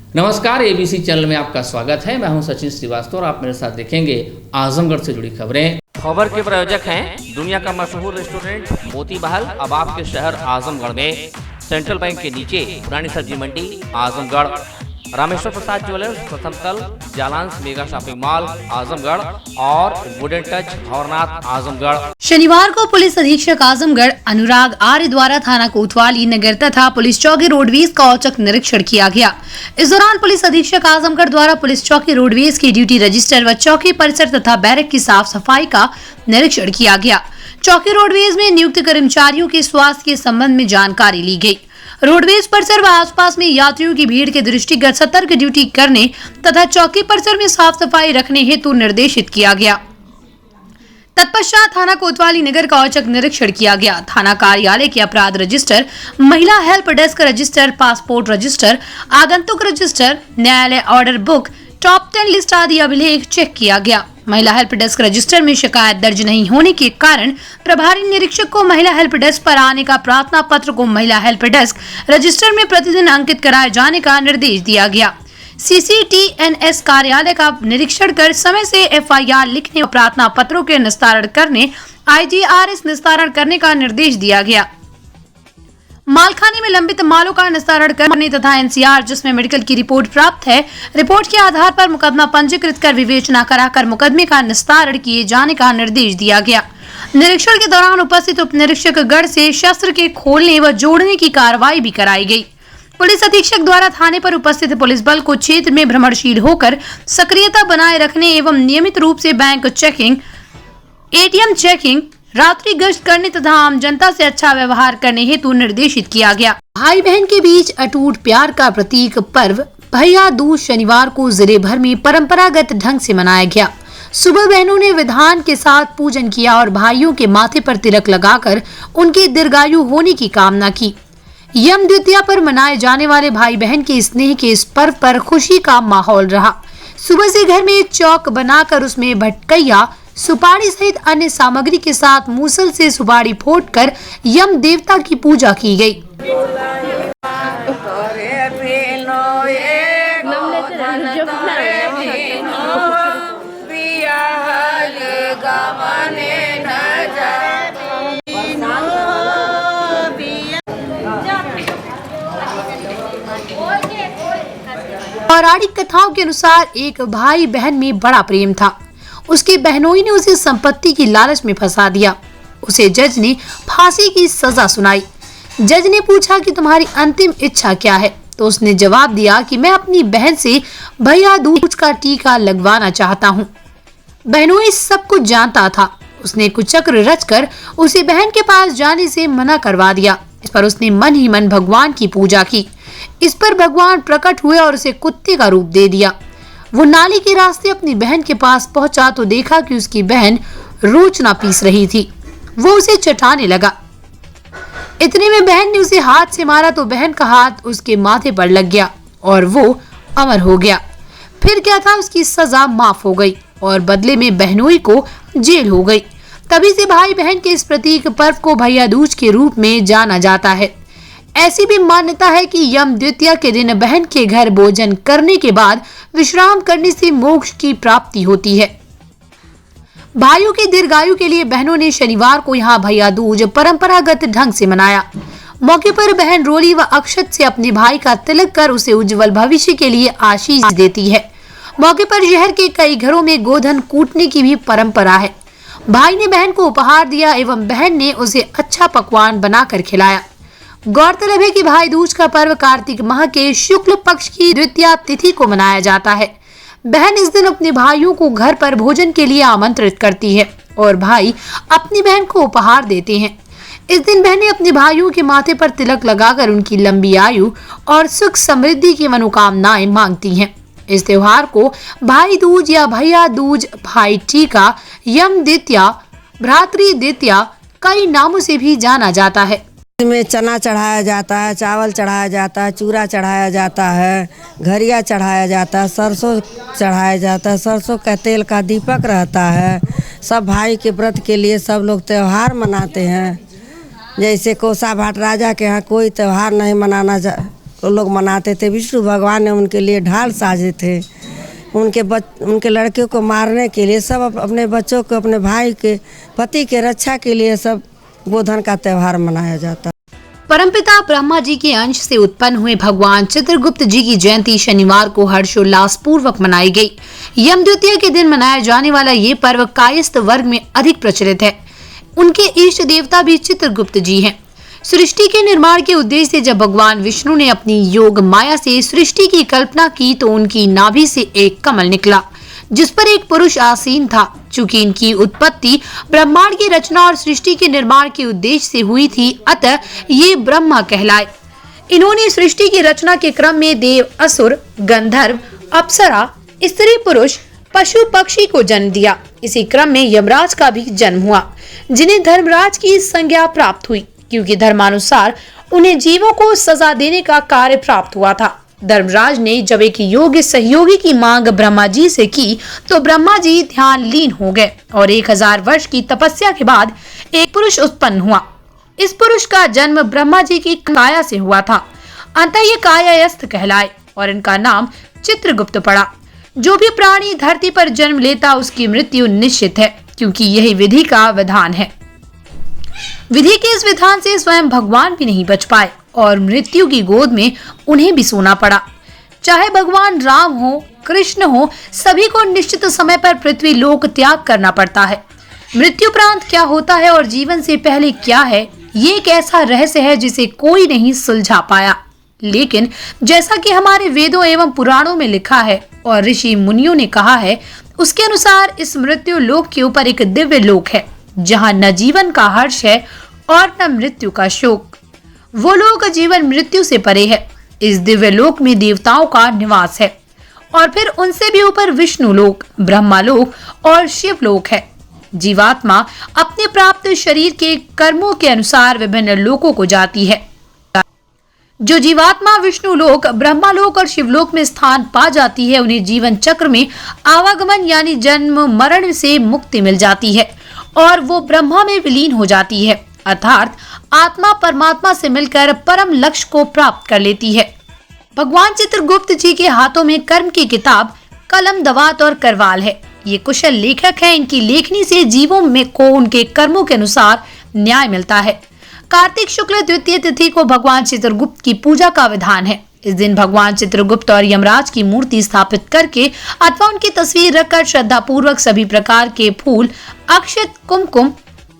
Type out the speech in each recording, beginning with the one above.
नमस्कार, ABC channel में आपका स्वागत है। मैं हूं सचिन श्रीवास्तव और आप मेरे साथ देखेंगे आजमगढ़ से जुड़ी खबरें। खबर के प्रायोजक हैं दुनिया का मशहूर रेस्टोरेंट मोती महल, अब आपके शहर आजमगढ़ में। सेंट्रल बैंक के नीचे पुरानी सब्जी मंडी आजमगढ़। रामेश्वर प्रसाद ज्वेलर्स, प्रथम तल, Jalans mega shopping mall Azamgarh और वुडन टच भवरनाथ आजमगढ़। शनिवार को पुलिस अधीक्षक आजमगढ़ अनुराग आर्य द्वारा थाना कोतवाली नगर तथा पुलिस चौकी रोडवेज का औचक निरीक्षण किया गया। इस दौरान पुलिस अधीक्षक आजमगढ़ द्वारा पुलिस चौकी रोडवेज की ड्यूटी रजिस्टर व चौकी परिसर तथा बैरक की साफ सफाई का निरीक्षण किया गया। चौकी रोडवेज में नियुक्त कर्मचारियों के स्वास्थ्य के संबंध में जानकारी ली गई। रोडवेज परिसर व आसपास में यात्रियों की भीड़ के दृष्टिगत सतर्क ड्यूटी करने तथा चौकी परिसर में साफ सफाई रखने हेतु निर्देशित किया गया। तत्पश्चात थाना कोतवाली नगर का औचक निरीक्षण किया गया। थाना कार्यालय के अपराध रजिस्टर, महिला help desk register, passport register, आगंतुक रजिस्टर, न्यायालय ऑर्डर बुक, टॉप 10 लिस्ट आदि अभिलेख चेक किया गया। महिला हेल्प डेस्क रजिस्टर में शिकायत दर्ज नहीं होने के कारण प्रभारी निरीक्षक को महिला हेल्प डेस्क पर आने का प्रार्थना पत्र को महिला हेल्प डेस्क रजिस्टर में प्रतिदिन अंकित कराए जाने का निर्देश दिया गया। CCTNS कार्यालय का निरीक्षण कर समय से FIR लिखने और प्रार्थना पत्रों के निस्तारण करने, IGRS निस्तारण करने का निर्देश दिया गया। मालखाने में लंबित मालों का निस्तारण करने तथा NCR जिसमें मेडिकल की रिपोर्ट प्राप्त है, रिपोर्ट के आधार पर मुकदमा पंजीकृत कर विवेचना कराकर मुकदमे का निस्तारण किए जाने का निर्देश दिया गया। निरीक्षण के दौरान उपस्थित उप निरीक्षक गढ़ से शस्त्र के खोलने व जोड़ने की कार्रवाई भी कराई गई। पुलिस अधीक्षक द्वारा थाने पर उपस्थित पुलिस बल को क्षेत्र में भ्रमणशील होकर सक्रियता बनाए रखने एवं नियमित रूप से बैंक चेकिंग, ATM चेकिंग, रात्रि गश्त करने तथा आम जनता से अच्छा व्यवहार करने हेतु निर्देशित किया गया। भाई बहन के बीच अटूट प्यार का प्रतीक पर्व भैया दूज शनिवार को जिले भर में परंपरागत ढंग से मनाया गया। सुबह बहनों ने विधान के साथ पूजन किया और भाइयों के माथे पर तिलक लगाकर उनके दीर्घायु होने की कामना की। यम द्वितीया पर मनाए जाने वाले भाई बहन के स्नेह के इस पर्व पर खुशी का माहौल रहा। सुबह से घर में चौक बनाकर उसमें भटकैया, सुपारी सहित अन्य सामग्री के साथ मूसल से सुपारी फोड़कर यम देवता की पूजा की गई। पौराणिक कथाओं के अनुसार एक भाई बहन में बड़ा प्रेम था। उसके बहनोई ने उसे संपत्ति की लालच में फंसा दिया। उसे जज ने फांसी की सजा सुनाई। जज ने पूछा कि तुम्हारी अंतिम इच्छा क्या है, तो उसने जवाब दिया कि मैं अपनी बहन से भैया दूज का टीका लगवाना चाहता हूँ। बहनोई सब कुछ जानता था। उसने कुचक्र रचकर उसे बहन के पास जाने से मना करवा दिया। इस पर उसने मन ही मन भगवान की पूजा की। इस पर भगवान प्रकट हुए और उसे कुत्ते का रूप दे दिया। वो नाली के रास्ते अपनी बहन के पास पहुंचा तो देखा कि उसकी बहन रोचना पीस रही थी। वो उसे चटाने लगा। इतने में बहन ने उसे हाथ से मारा तो बहन का हाथ उसके माथे पर लग गया और वो अमर हो गया। फिर क्या था, उसकी सजा माफ हो गई और बदले में बहनोई को जेल हो गई। तभी से भाई बहन के इस प्रतीक पर्व को भैया दूज के रूप में जाना जाता है। ऐसी भी मान्यता है कि यम द्वितीया के दिन बहन के घर भोजन करने के बाद विश्राम करने से मोक्ष की प्राप्ति होती है। भाइयों के दीर्घायु के लिए बहनों ने शनिवार को यहाँ भैया दूज परंपरागत ढंग से मनाया। मौके पर बहन रोली व अक्षत से अपने भाई का तिलक कर उसे उज्जवल भविष्य के लिए आशीष देती है। मौके पर शहर के कई घरों में गोधन कूटने की भी परंपरा है। भाई ने बहन को उपहार दिया एवं बहन ने उसे अच्छा पकवान बनाकर खिलाया। गौरतलब है कि भाई दूज का पर्व कार्तिक माह के शुक्ल पक्ष की द्वितीया तिथि को मनाया जाता है। बहन इस दिन अपने भाइयों को घर पर भोजन के लिए आमंत्रित करती है और भाई अपनी बहन को उपहार देते हैं। इस दिन बहनें अपने भाइयों के माथे पर तिलक लगाकर उनकी लंबी आयु और सुख समृद्धि की मनोकामनाएं मांगती हैं। इस त्योहार को भाई दूज या भैया दूज, भाई टीका, यम द्वितीया, भ्रातृ द्वितीया कई नामों से भी जाना जाता है। में चना चढ़ाया जाता है, चावल चढ़ाया जाता है, चूरा चढ़ाया जाता है, घरिया चढ़ाया जाता है, सरसों चढ़ाया जाता है, सरसों का तेल का दीपक रहता है। सब भाई के व्रत के लिए सब लोग त्यौहार मनाते हैं। जैसे कोसा भाट राजा के यहाँ कोई त्यौहार नहीं लोग मनाते थे। विष्णु भगवान ने उनके लिए ढाल साजे थे। उनके लड़कियों को मारने के लिए, सब अपने बच्चों को, अपने भाई के, पति के रक्षा के लिए सब गोधन का त्यौहार मनाया जाता है। परमपिता ब्रह्मा जी के अंश से उत्पन्न हुए भगवान चित्रगुप्त जी की जयंती शनिवार को हर्षोल्लास पूर्वक मनाई गई। यम द्वितीया के दिन मनाया जाने वाला ये पर्व कायस्थ वर्ग में अधिक प्रचलित है। उनके इष्ट देवता भी चित्रगुप्त जी हैं। सृष्टि के निर्माण के उद्देश्य से जब भगवान विष्णु ने अपनी योग माया से सृष्टि की कल्पना की तो उनकी नाभि से एक कमल निकला जिस पर एक पुरुष आसीन था। चूंकि इनकी उत्पत्ति ब्रह्मांड की रचना और सृष्टि के निर्माण के उद्देश्य से हुई थी, अतः ये ब्रह्मा कहलाए। इन्होंने सृष्टि की रचना के क्रम में देव, असुर, गंधर्व, अप्सरा, स्त्री, पुरुष, पशु, पक्षी को जन्म दिया। इसी क्रम में यमराज का भी जन्म हुआ, जिन्हें धर्मराज की संज्ञा प्राप्त हुई, क्योंकि धर्मानुसार उन्हें जीवों को सजा देने का कार्य प्राप्त हुआ था। धर्मराज ने जब एक योग्य सहयोगी की मांग ब्रह्मा जी से की तो ब्रह्मा जी ध्यान लीन हो गए और 1000 वर्ष की तपस्या के बाद एक पुरुष उत्पन्न हुआ। इस पुरुष का जन्म ब्रह्मा जी की काया से हुआ था। अंततः ये कायायस्थ कहलाए और इनका नाम चित्रगुप्त पड़ा। जो भी प्राणी धरती पर जन्म लेता उसकी मृत्यु निश्चित है, क्योंकि यही विधि का विधान है। विधि के इस विधान से स्वयं भगवान भी नहीं बच पाए और मृत्यु की गोद में उन्हें भी सोना पड़ा। चाहे भगवान राम हो, कृष्ण हो, सभी को निश्चित समय पर पृथ्वी लोक त्याग करना पड़ता है। मृत्युपरांत क्या होता है और जीवन से पहले क्या है, ये एक ऐसा रहस्य है जिसे कोई नहीं सुलझा पाया। लेकिन जैसा कि हमारे वेदों एवं पुराणों में लिखा है और ऋषि मुनियों ने कहा है, उसके अनुसार इस मृत्यु लोक के ऊपर एक दिव्य लोक है जहाँ न जीवन का हर्ष है और न मृत्यु का शोक। वो लोक जीवन मृत्यु से परे है। इस दिव्य लोक में देवताओं का निवास है और फिर उनसे भी ऊपर विष्णु लोक, ब्रह्मा लोक और शिव लोक है। जीवात्मा अपने प्राप्त शरीर के कर्मों के अनुसार विभिन्न लोकों को जाती है। जो जीवात्मा विष्णु लोक, ब्रह्मा लोक और शिवलोक में स्थान पा जाती है, उन्हें जीवन चक्र में आवागमन यानी जन्म मरण से मुक्ति मिल जाती है और वो ब्रह्मा में विलीन हो जाती है, अर्थात आत्मा परमात्मा से मिलकर परम लक्ष्य को प्राप्त कर लेती है। भगवान चित्रगुप्त जी के हाथों में कर्म की किताब, कलम, दवात और करवाल है। ये कुशल लेखक हैं। इनकी लेखनी से जीवों में को उनके कर्मों के अनुसार न्याय मिलता है। कार्तिक शुक्ल द्वितीय तिथि को भगवान चित्रगुप्त की पूजा का विधान है। इस दिन भगवान चित्रगुप्त और यमराज की मूर्ति स्थापित करके अथवा उनकी तस्वीर रखकर श्रद्धा पूर्वक सभी प्रकार के फूल, अक्षत, कुमकुम,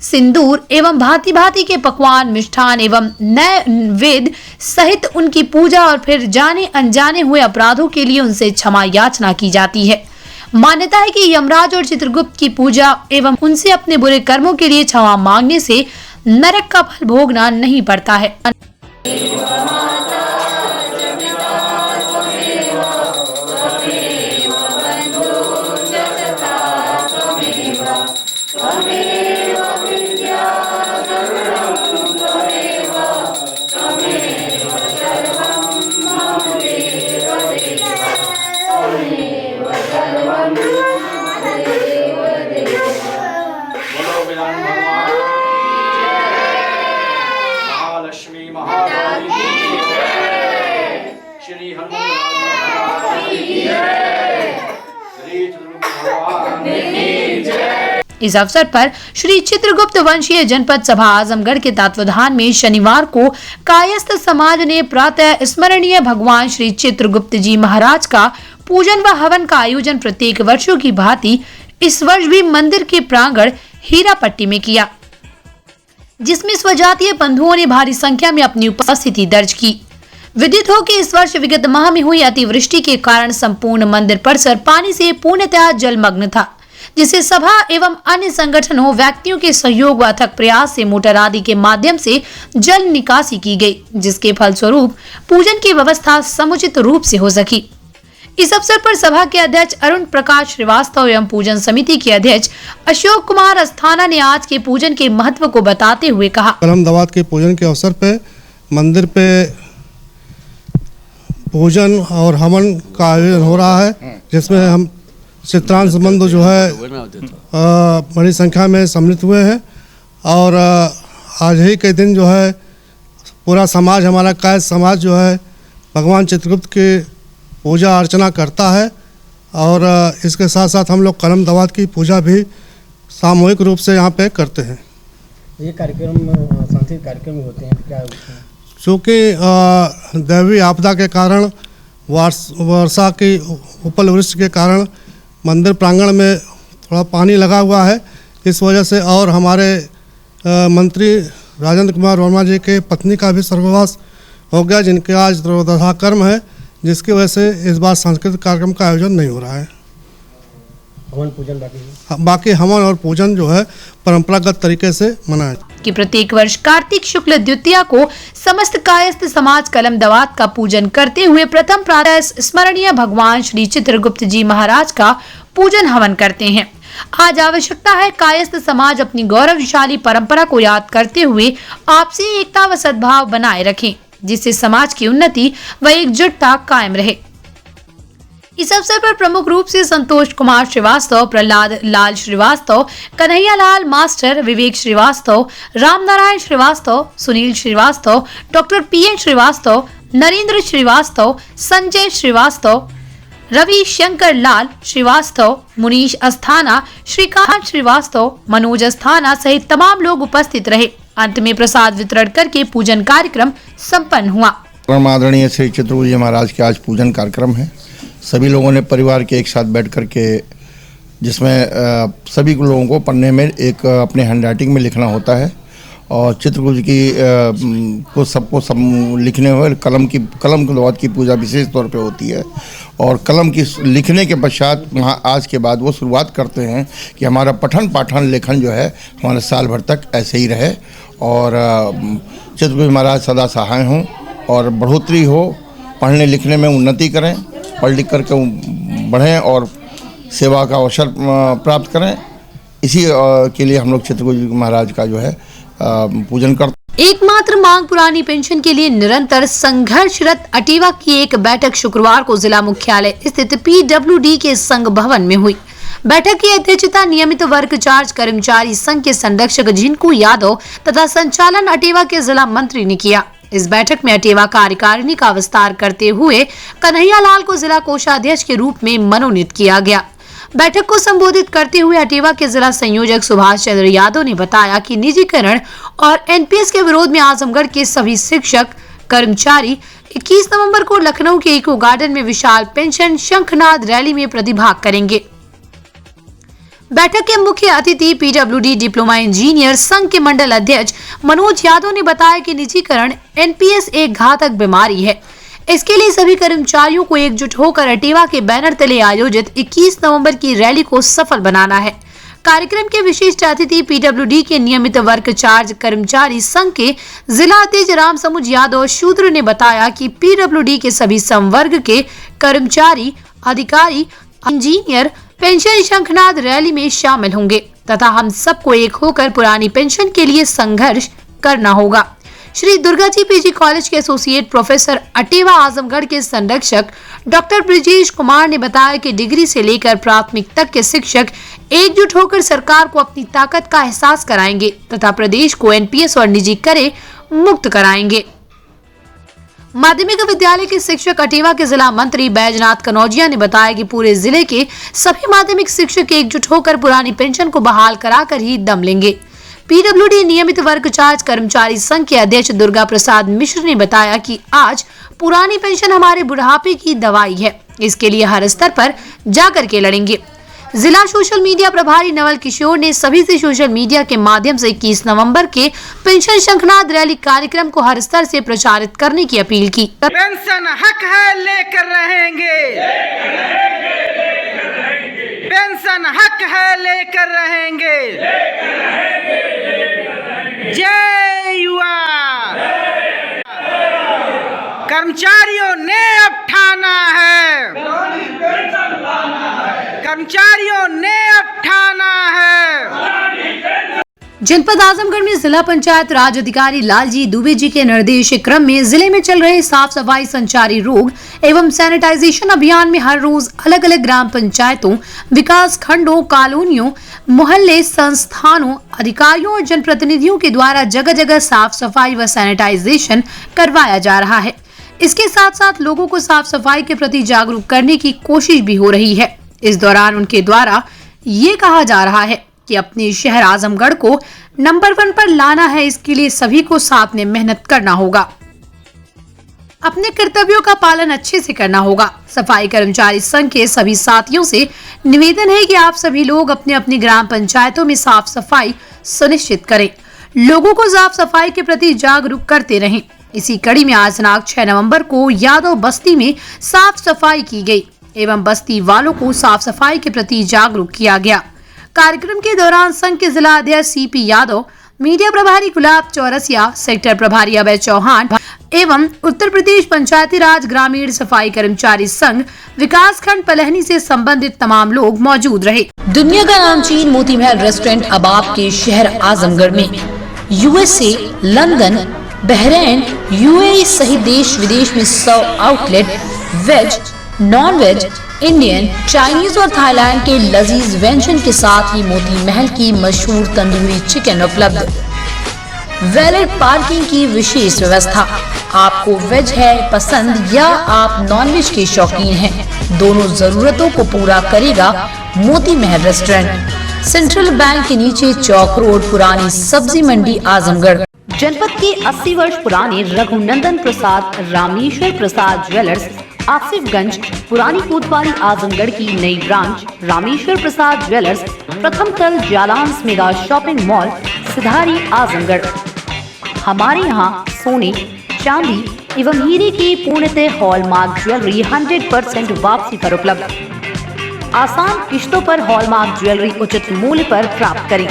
सिंदूर एवं भांति भांति के पकवान, मिष्ठान एवं नैवेद्य सहित उनकी पूजा और फिर जाने अनजाने हुए अपराधों के लिए उनसे क्षमा याचना की जाती है। मान्यता है कि यमराज और चित्रगुप्त की पूजा एवं उनसे अपने बुरे कर्मों के लिए क्षमा मांगने से नरक का फल भोगना नहीं पड़ता है। इस अवसर पर श्री चित्रगुप्त वंशीय जनपद सभा आजमगढ़ के तत्वावधान में शनिवार को कायस्थ समाज ने प्रातः स्मरणीय भगवान श्री चित्रगुप्त जी महाराज का पूजन व हवन का आयोजन प्रत्येक वर्षों की भांति इस वर्ष भी मंदिर के प्रांगण हीरापट्टी में किया, जिसमें स्वजातीय बंधुओं ने भारी संख्या में अपनी उपस्थिति दर्ज की। विदित हो कि इस वर्ष विगत माह में हुई अतिवृष्टि के कारण संपूर्ण मंदिर परिसर पानी से पूर्णतः जलमग्न था, जिसे सभा एवं अन्य संगठनों, व्यक्तियों के सहयोग व अथक प्रयास से मोटर आदि के माध्यम से जल निकासी की गई, जिसके फलस्वरूप पूजन की व्यवस्था समुचित रूप से हो सकी। इस अवसर पर सभा के अध्यक्ष अरुण प्रकाश श्रीवास्तव एवं पूजन समिति के अध्यक्ष अशोक कुमार अस्थाना ने आज के पूजन के महत्व को बताते हुए कहा, कलम दवात के पूजन के अवसर पे मंदिर पे पूजन और हवन का आयोजन हो रहा है, जिसमें हम चित्रांश बंधु जो है बड़ी संख्या में सम्मिलित हुए हैं और आज ही के दिन जो है पूरा समाज, हमारा कायस्थ समाज जो है भगवान चित्रगुप्त की पूजा अर्चना करता है। और इसके साथ साथ हम लोग कलम दवात की पूजा भी सामूहिक रूप से यहाँ पे करते हैं। ये कार्यक्रम सांस्कृतिक कार्यक्रम होते हैं, क्या होते हैं? चूँकि दैवीय आपदा के कारण वर्षा की उपलवृष्टि के कारण मंदिर प्रांगण में थोड़ा पानी लगा हुआ है, इस वजह से, और हमारे मंत्री राजेंद्र कुमार वर्मा जी के पत्नी का भी स्वर्गवास हो गया, जिनके आज दशा कर्म है, जिसकी वजह से इस बार सांस्कृतिक कार्यक्रम का आयोजन नहीं हो रहा है। हवन पूजन बाकी हवन और पूजन जो है परंपरागत तरीके से मनाया कि प्रत्येक वर्ष कार्तिक शुक्ल द्वितीया को समस्त कायस्थ समाज कलम दवात का पूजन करते हुए प्रथम प्रातः स्मरणीय भगवान श्री चित्रगुप्त जी महाराज का पूजन हवन करते हैं। आज आवश्यकता है कायस्थ समाज अपनी गौरवशाली परंपरा को याद करते हुए आपसी एकता व सद्भाव बनाए रखें, जिससे समाज की उन्नति व एकजुटता कायम रहे। इस अवसर पर प्रमुख रूप से संतोष कुमार श्रीवास्तव, प्रहलाद लाल श्रीवास्तव, कन्हैया लाल मास्टर, विवेक श्रीवास्तव, रामनारायण श्रीवास्तव, सुनील श्रीवास्तव, डॉक्टर पीएन श्रीवास्तव, नरेंद्र श्रीवास्तव, संजय श्रीवास्तव, रवि शंकर लाल श्रीवास्तव, मुनीश अस्थाना, श्रीकांत श्रीवास्तव, मनोज अस्थाना सहित तमाम लोग उपस्थित रहे। अंत में प्रसाद वितरण करके पूजन कार्यक्रम संपन्न हुआ। आदरणीय श्री चित्रगुप्त जी महाराज के आज पूजन कार्यक्रम है। सभी लोगों ने परिवार के एक साथ बैठ कर के, जिसमें सभी लोगों को पन्ने में एक अपने हैंडराइटिंग में लिखना होता है, और चित्रगुप्त जी को सबको लिखने हुए कलम दवात की पूजा विशेष तौर पे होती है। और कलम की लिखने के पश्चात वहाँ आज के बाद वो शुरुआत करते हैं कि हमारा पठन पाठन लेखन जो है हमारे साल भर तक ऐसे ही रहे, और चित्रगुप्त महाराज सदा सहाय हों और बढ़ोतरी हो, पढ़ने लिखने में उन्नति करें, पढ़ लिख करके बढ़ें और सेवा का अवसर प्राप्त करें। इसी के लिए हम लोग चित्रगुप्त महाराज का जो है पूजन करते। एकमात्र मांग पुरानी पेंशन के लिए निरंतर संघर्षरत अटेवा की एक बैठक शुक्रवार को जिला मुख्यालय स्थित PWD के संघ भवन में हुई। बैठक की अध्यक्षता नियमित वर्ग चार्ज कर्मचारी संघ के संरक्षक जिनको यादव तथा संचालन अटेवा के जिला मंत्री ने किया। इस बैठक में अटेवा कार्यकारिणी का विस्तार करते हुए कन्हैया लाल को जिला कोषाध्यक्ष के रूप में मनोनीत किया गया। बैठक को संबोधित करते हुए अटेवा के जिला संयोजक सुभाष चंद्र यादव ने बताया कि निजीकरण और एनपीएस के विरोध में आजमगढ़ के सभी शिक्षक कर्मचारी 21 नवंबर को लखनऊ के इको गार्डन में विशाल पेंशन शंखनाद रैली में प्रतिभाग करेंगे। बैठक के मुख्य अतिथि PWD डिप्लोमा इंजीनियर संघ के मंडल अध्यक्ष मनोज यादव ने बताया कि निजीकरण एनपीएस एक घातक बीमारी है। इसके लिए सभी कर्मचारियों को एकजुट होकर अटेवा के बैनर तले आयोजित 21 नवंबर की रैली को सफल बनाना है। कार्यक्रम के विशिष्ट अतिथि PWD के नियमित वर्ग चार्ज कर्मचारी संघ के जिला अध्यक्ष राम समुज यादव शूद्र ने बताया कि PWD के सभी संवर्ग के कर्मचारी, अधिकारी, इंजीनियर पेंशन शंखनाद रैली में शामिल होंगे तथा हम सबको एक होकर पुरानी पेंशन के लिए संघर्ष करना होगा। श्री दुर्गा जी पीजी कॉलेज के एसोसिएट प्रोफेसर अटेवा आजमगढ़ के संरक्षक डॉक्टर ब्रिजेश कुमार ने बताया कि डिग्री से लेकर प्राथमिक तक के शिक्षक एकजुट होकर सरकार को अपनी ताकत का एहसास कराएंगे तथा प्रदेश को एनपीएस और निजी करे मुक्त कराएंगे। माध्यमिक विद्यालय के शिक्षक अटेवा के जिला मंत्री बैजनाथ कनौजिया ने बताया कि पूरे जिले के सभी माध्यमिक शिक्षक एकजुट होकर पुरानी पेंशन को बहाल कराकर ही दम लेंगे। PWD नियमित वर्ग चार्ज कर्मचारी संघ के अध्यक्ष दुर्गा प्रसाद मिश्र ने बताया कि आज पुरानी पेंशन हमारे बुढ़ापे की दवाई है, इसके लिए हर स्तर पर जाकर के लड़ेंगे। जिला सोशल मीडिया प्रभारी नवल किशोर ने सभी से सोशल मीडिया के माध्यम से 21 नवंबर के पेंशन शंखनाद रैली कार्यक्रम को हर स्तर से प्रचारित करने की अपील की। पेंशन हक है, लेकर रहेंगे। पेंशन हक है, लेकर रहेंगे। जय युवा। कर्मचारियों ने अब ठाना है, कर्मचारियों ने अब ठाना है। जनपद आजमगढ़ में जिला पंचायत राज अधिकारी लालजी दुबे जी के निर्देश क्रम में जिले में चल रहे साफ सफाई, संचारी रोग एवं सैनिटाइजेशन अभियान में हर रोज अलग अलग ग्राम पंचायतों, विकास खंडों, कॉलोनियों, मोहल्ले, संस्थानों, अधिकारियों और जनप्रतिनिधियों के द्वारा जगह जगह साफ सफाई व सैनिटाइजेशन करवाया जा रहा है। इसके साथ साथ लोगों को साफ सफाई के प्रति जागरूक करने की कोशिश भी हो रही है। इस दौरान उनके द्वारा ये कहा जा रहा है कि अपने शहर आजमगढ़ को नंबर 1 पर लाना है, इसके लिए सभी को साथ में मेहनत करना होगा, अपने कर्तव्यों का पालन अच्छे से करना होगा। सफाई कर्मचारी संघ के सभी साथियों से निवेदन है कि आप सभी लोग अपने अपनी ग्राम पंचायतों में साफ सफाई सुनिश्चित करें, लोगों को साफ सफाई के प्रति जागरूक करते रहें। इसी कड़ी में आज दिनांक 6 नवंबर को यादव बस्ती में साफ सफाई की गई एवं बस्ती वालों को साफ सफाई के प्रति जागरूक किया गया। कार्यक्रम के दौरान संघ के जिला अध्यक्ष सीपी यादव, मीडिया प्रभारी गुलाब चौरसिया, सेक्टर प्रभारी अभय चौहान एवं उत्तर प्रदेश पंचायती राज ग्रामीण सफाई कर्मचारी संघ विकास खंड पलहनी से संबंधित तमाम लोग मौजूद रहे। दुनिया का नामचीन मोती महल रेस्टोरेंट अब आपके शहर आजमगढ़ में USA, लंदन, बहरीन, UAE सहित देश विदेश में 100 outlet veg, non veg, Indian, Chinese और थाईलैंड के लजीज व्यंजन के साथ ही मोती महल की मशहूर तंदूरी चिकन उपलब्ध। वैलेट पार्किंग की विशेष व्यवस्था। आपको वेज है पसंद या आप नॉन वेज के शौकीन हैं, दोनों जरूरतों को पूरा करेगा Moti Mahal restaurant. Central bank के नीचे चौक रोड, पुरानी सब्जी मंडी, आजमगढ़। जनपद के 80 वर्ष पुराने रघुनंदन प्रसाद रामेश्वर प्रसाद ज्वेलर्स, आसिफगंज, पुरानी कोतवाली, आजमगढ़ की नई ब्रांच रामेश्वर प्रसाद ज्वेलर्स, प्रथम तल जालांस मेगा शॉपिंग मॉल, सिधारी, आजमगढ़। हमारे यहाँ सोने, चांदी एवं हीरे की पूर्णतः हॉलमार्क ज्वेलरी 100% वापसी पर उपलब्ध। आसान किश्तों पर हॉलमार्क ज्वेलरी उचित मूल्य पर प्राप्त करें।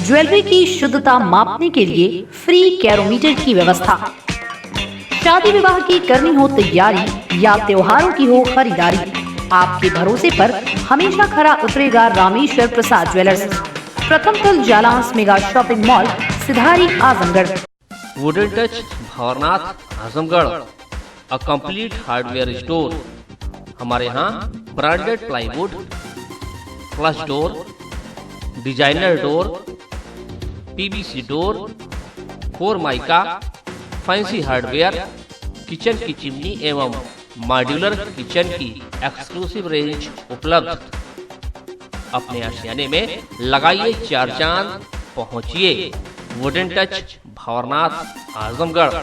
ज्वेलरी की शुद्धता मापने के लिए फ्री कैरोमीटर की व्यवस्था। शादी विवाह की करनी हो तैयारी या त्योहारों की हो खरीदारी, आपके भरोसे पर हमेशा खरा उतरेगा रामेश्वर प्रसाद ज्वेलर्स, प्रथम तल Jalans mega shopping mall, Sidhari, Azamgarh. Wooden touch Bhawarnath, Azamgarh, a complete hardware store. हमारे यहाँ branded plywood, flush door, designer door, PVC door, 4 mica, fancy hardware, kitchen की चिमनी एवं मॉड्यूलर किचन की एक्सक्लूसिव रेंज उपलब्ध। अपने आशियाने में लगाइए 4 चांद, पहुंचिए वुडन टच भवरनाथ, आजमगढ़।